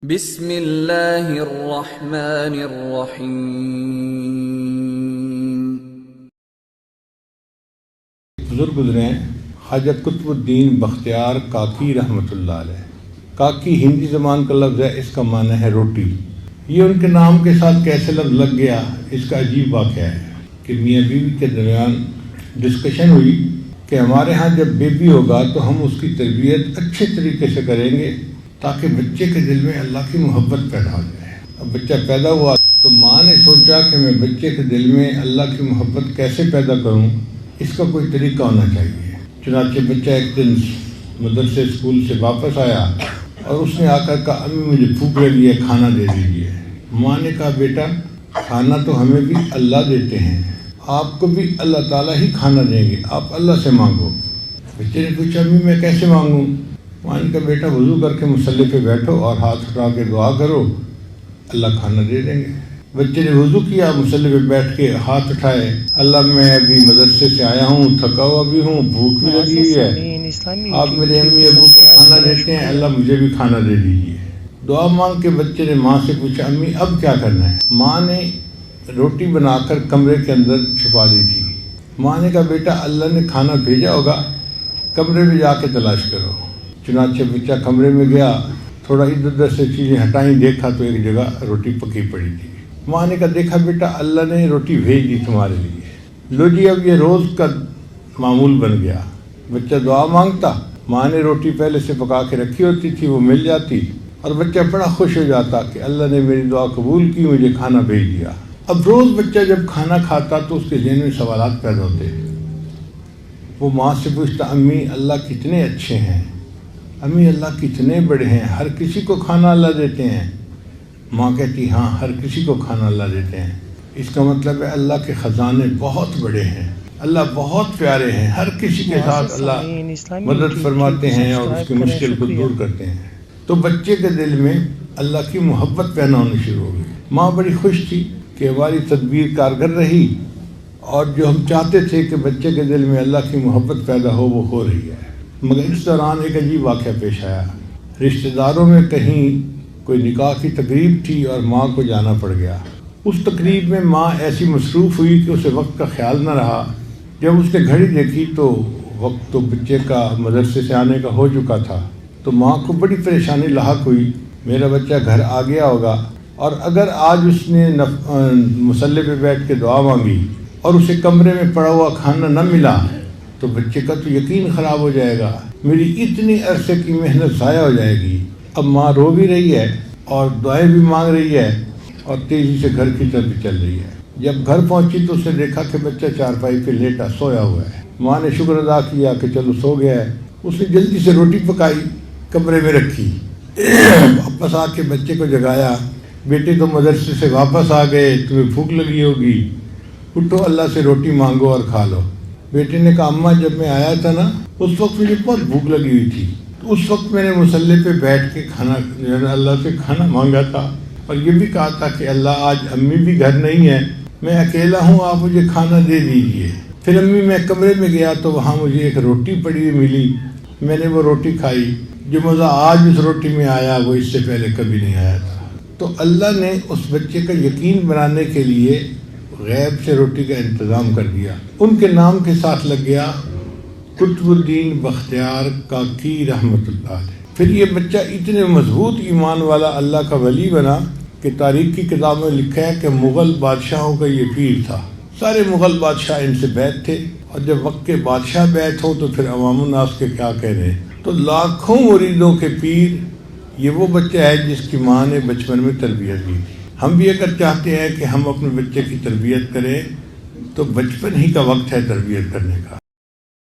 بسم اللہ الرحمن الرحیم۔ بزرگ گزرے ہیں خواجہ قطب الدین بختیار کاکی رحمۃ اللہ علیہ۔ کاکی ہندی زبان کا لفظ ہے، اس کا معنی ہے روٹی۔ یہ ان کے نام کے ساتھ کیسے لفظ لگ گیا، اس کا عجیب واقعہ ہے کہ میاں بیوی کے درمیان ڈسکشن ہوئی کہ ہمارے ہاں جب بیبی ہوگا تو ہم اس کی تربیت اچھے طریقے سے کریں گے تاکہ بچے کے دل میں اللہ کی محبت پیدا ہو جائے۔ اب بچہ پیدا ہوا تو ماں نے سوچا کہ میں بچے کے دل میں اللہ کی محبت کیسے پیدا کروں، اس کا کوئی طریقہ ہونا چاہیے۔ چنانچہ بچہ ایک دن مدرسے اسکول سے واپس آیا اور اس نے آ کر کہا، امی مجھے بھوک لگی ہے، کھانا دے دیجیے۔ ماں نے کہا، بیٹا کھانا تو ہمیں بھی اللہ دیتے ہیں، آپ کو بھی اللہ تعالیٰ ہی کھانا دیں گے، آپ اللہ سے مانگو۔ بچے نے پوچھا، امی میں کیسے مانگوں؟ ماں نے کہا، بیٹا وضو کر کے مصلی پہ بیٹھو اور ہاتھ اٹھا کے دعا کرو، اللہ کھانا دے دیں گے۔ بچے نے وضو کیا، مصلی پہ بیٹھ کے ہاتھ اٹھائے، اللہ میں ابھی مدرسے سے آیا ہوں، تھکا ہوا بھی ہوں، بھوک بھی لگی ہوئی ہے، آپ میرے امی ابو کو کھانا دیتے ہیں، اللہ مجھے بھی کھانا دے دیجیے۔ دعا مانگ کے بچے نے ماں سے پوچھا، امی اب کیا کرنا ہے؟ ماں نے روٹی بنا کر کمرے کے اندر چھپا دی تھی۔ ماں نے کہا، بیٹا اللہ نے کھانا بھیجا ہوگا، کمرے میں جا کے تلاش کرو۔ چنانچہ بچہ کمرے میں گیا، تھوڑا ادھر ادھر سے چیزیں ہٹائیں، دیکھا تو ایک جگہ روٹی پکی پڑی تھی۔ ماں نے کہا، دیکھا بیٹا اللہ نے روٹی بھیج دی تمہارے لیے، لو جی اب یہ روز کا معمول بن گیا۔ بچہ دعا مانگتا، ماں نے روٹی پہلے سے پکا کے رکھی ہوتی تھی، وہ مل جاتی اور بچہ بڑا خوش ہو جاتا کہ اللہ نے میری دعا قبول کی، مجھے کھانا بھیج دیا۔ اب روز بچہ جب کھانا کھاتا تو اس کے ذہن میں سوالات پیدا ہوتے۔ وہ ماں سے پوچھتا، امی اللہ کتنے اچھے ہیں، امی اللہ کتنے بڑے ہیں، ہر کسی کو کھانا اللہ دیتے ہیں۔ ماں کہتی، ہاں ہر کسی کو کھانا اللہ دیتے ہیں، اس کا مطلب ہے اللہ کے خزانے بہت بڑے ہیں، اللہ بہت پیارے ہیں، ہر کسی کے ساتھ اللہ مدد فرماتے ہیں اور اس کی مشکل کو دور کرتے ہیں۔ تو بچے کے دل میں اللہ کی محبت پیدا ہونی شروع ہو گئی۔ ماں بڑی خوش تھی کہ ہماری تدبیر کارگر رہی اور جو ہم چاہتے تھے کہ بچے کے دل میں اللہ کی محبت پیدا وہ رہی ہے۔ مگر اس دوران ایک عجیب واقعہ پیش آیا۔ رشتہ داروں میں کہیں کوئی نکاح کی تقریب تھی اور ماں کو جانا پڑ گیا۔ اس تقریب میں ماں ایسی مصروف ہوئی کہ اسے وقت کا خیال نہ رہا۔ جب اس نے گھڑی دیکھی تو وقت تو بچے کا مدرسے سے آنے کا ہو چکا تھا، تو ماں کو بڑی پریشانی لاحق ہوئی، میرا بچہ گھر آ گیا ہوگا، اور اگر آج اس نے مصلی پہ بیٹھ کے دعا مانگی اور اسے کمرے میں پڑا ہوا کھانا نہ ملا تو بچے کا تو یقین خراب ہو جائے گا، میری اتنی عرصے کی محنت ضائع ہو جائے گی۔ اب ماں رو بھی رہی ہے اور دعائیں بھی مانگ رہی ہے اور تیزی سے گھر کی طرف چل رہی ہے۔ جب گھر پہنچی تو اس نے دیکھا کہ بچہ چارپائی پہ لیٹا سویا ہوا ہے۔ ماں نے شکر ادا کیا کہ چلو سو گیا ہے۔ اس نے جلدی سے روٹی پکائی، کمرے میں رکھی، واپس آ کے بچے کو جگایا، بیٹے تو مدرسے سے واپس آ گئے، تمہیں بھوک لگی ہوگی، اٹھو اللہ سے روٹی مانگو اور کھا لو۔ بیٹے نے کہا، اماں جب میں آیا تھا نا اس وقت مجھے بہت بھوک لگی ہوئی تھی، تو اس وقت میں نے مصلی پہ بیٹھ کے اللہ سے کھانا مانگا تھا اور یہ بھی کہا تھا کہ اللہ آج امی بھی گھر نہیں ہے، میں اکیلا ہوں، آپ مجھے کھانا دے دیجئے۔ پھر امی میں کمرے میں گیا تو وہاں مجھے ایک روٹی پڑی ہوئی ملی، میں نے وہ روٹی کھائی، جو مزہ آج اس روٹی میں آیا وہ اس سے پہلے کبھی نہیں آیا تھا۔ تو اللہ نے اس بچے کا یقین بنانے کے لیے غیب سے روٹی کا انتظام کر دیا۔ ان کے نام کے ساتھ لگ گیا قطب الدین بختیار کاکی رحمۃ اللہ علیہ۔ پھر یہ بچہ اتنے مضبوط ایمان والا اللہ کا ولی بنا کہ تاریخ کی کتابوں میں لکھا ہے کہ مغل بادشاہوں کا یہ پیر تھا۔ سارے مغل بادشاہ ان سے بیعت تھے، اور جب وقت کے بادشاہ بیعت ہوں تو پھر عوام الناس کے کیا کہنے۔ تو لاکھوں مریدوں کے پیر یہ وہ بچہ ہے جس کی ماں نے بچپن میں تربیت دی تھی۔ ہم بھی اگر چاہتے ہیں کہ ہم اپنے بچے کی تربیت کریں تو بچپن ہی کا وقت ہے تربیت کرنے کا۔